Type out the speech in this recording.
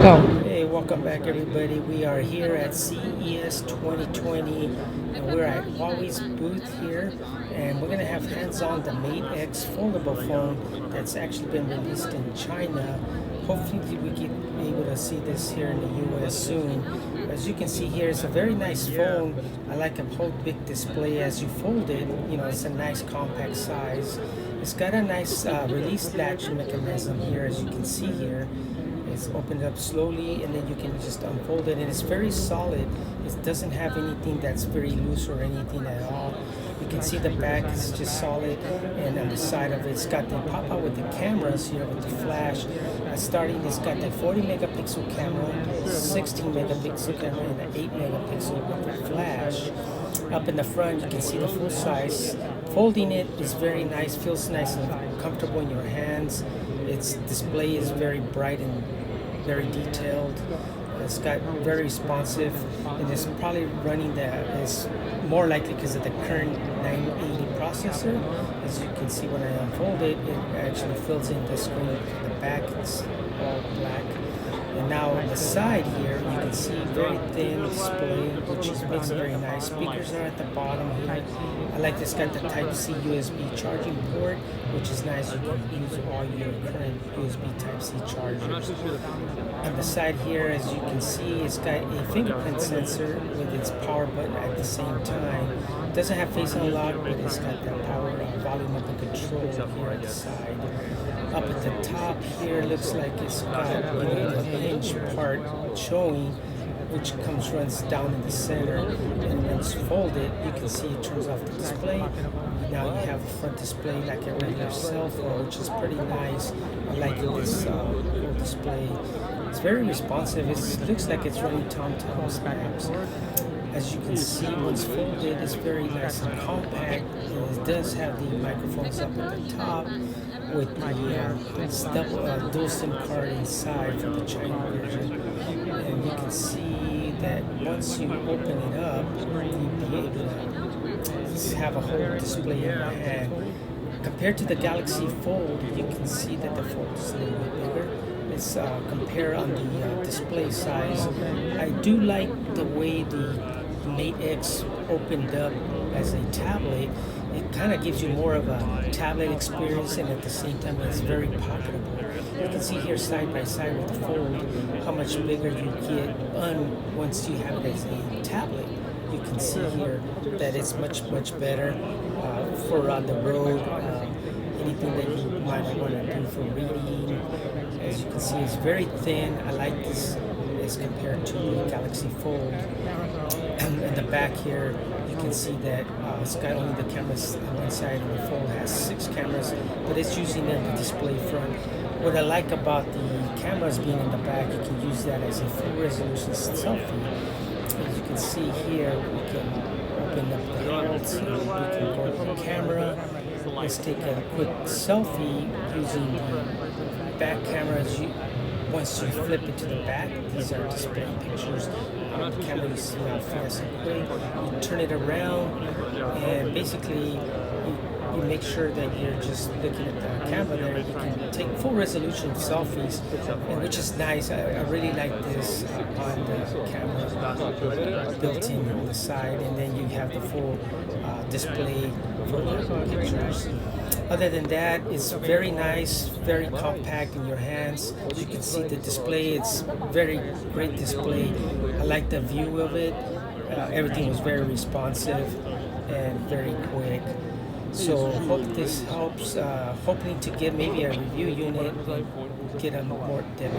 Hey, welcome back everybody. We are here at CES 2020 and we're at Huawei's booth here, and we're going to have hands-on the Mate X foldable phone that's actually been released in China. Hopefully we can be able to see this here in the US soon. As you can see here, it's a very nice phone. I like a whole big display as you fold it. It's a nice compact size. It's got a nice release latch mechanism here, as you can see here. It's opened up slowly and then you can just unfold it, and it's very solid. It doesn't have anything that's very loose or anything at all. You can see the back is just solid, and on the side of it's got the pop out with the cameras here with the flash. Starting, it's got the 40 megapixel camera, 16 megapixel camera, and an 8 megapixel with the flash. Up in the front you can see the full size. Folding it is very nice, feels nice and comfortable in your hands. Its display is very bright and very detailed. It's got very responsive, and it's probably running is more likely because of the current 980 processor. As you can see, when I unfold it, it actually fills in the screen. The back is all black. And now on the side here, you can see very thin display, which makes it very nice. Speakers are at the bottom here. I like this, got the Type-C USB charging port, which is nice. You can use all your current USB Type-C chargers. On the side here, as you can see, it's got a fingerprint sensor with its power button at the same time. It doesn't have face unlock, but it's got the power volume up and control here at the side. Up at the top here, looks like it's got the hinge part showing, which runs down in the center, and when it's folded, you can see it turns off the display. Now you have a front display like a regular cell phone, which is pretty nice. I like this whole display. It's very responsive. It looks like it's running TomTom's maps. As you can see, once folded, it's very nice and compact. It does have the microphones up at the top with the dual SIM card inside for the China version. And you can see that once you open it up, you'll be able to have a whole display in your hand. Compared to the Galaxy Fold, you can see that the Fold is a little bit bigger. Let's compare on the display size. I do like the way the Mate X opened up as a tablet. It kind of gives you more of a tablet experience, and at the same time it's very pocketable. You can see here side by side with the Fold how much bigger you get once you have it as a tablet. You can see here that it's much better for on the road, anything that you might want to do for reading. As you can see, it's very thin. I like this as compared to the Galaxy Fold. In the back here, you can see that it's got only the cameras on one side, and the Fold has 6 cameras, but it's using them to display front. What I like about the cameras being in the back, you can use that as a full resolution selfie. As you can see here, we can open up the holds, we can go to the camera. Let's take a quick selfie using the back cameras. Once you flip it to the back, these are displaying pictures on the camera. You see how fast and quick. You turn it around, and basically you make sure that you're just looking at the camera there. You can take full resolution selfies, and which is nice. I really like this on the camera built in on the side, and then you have the full display for the pictures. Other than that, it's very nice, very compact in your hands. You can see the display, it's very great display. I like the view of it. Everything was very responsive and very quick. So hope this helps. Hoping to get maybe a review unit, get a more depth.